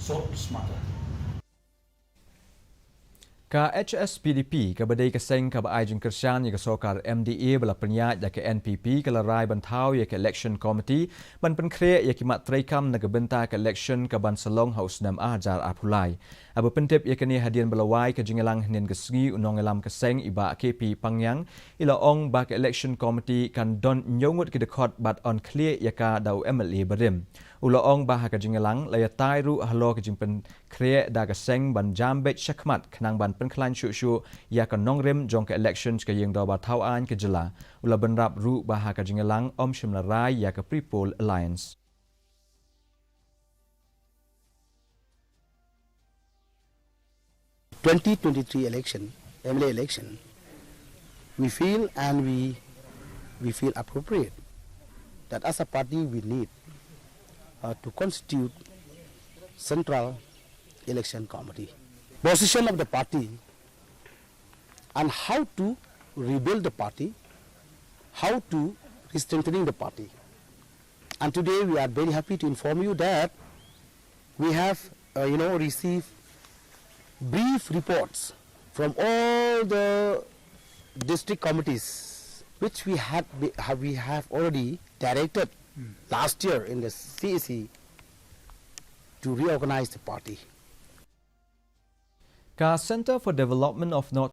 sort smarter. Ka Hspdp ka badai ka seng ka baai jing kersian ya ka sokar MDA bala penyat ya ka NPP ka larai ban Thaw ya ka election committee ban pen kre ya ki mat traikam na ka benta ka election ka ban salong haus nam ajar apulai abu pentep ya ka ni hadian balawai ka jingalang nen ka sgi unong elam ka seng iba KP pangyang ila ong ba ka election committee kan don nyongut ki dekot bat on clear ya ka dau MLA barim Ulaong bah ka jingalang laya tairu halo ka jingpen kre da ka seng ban jambet syakmat kenang ban penklan syu ya ka nongrem jong ka elections ka yeng do ba Thaw an ka jela ula benrap ru bah ka jingalang om shimla rai ya ka Prepol Alliance 2023 election, MLA election, we feel and we feel appropriate that as a party we need to constitute central election committee. Position of the party and how to rebuild the party, how to strengthening the party. And today we are very happy to inform you that we have received brief reports from all the district committees which we have already directed last year in the CAC to reorganize the party. Ka Center for Development of North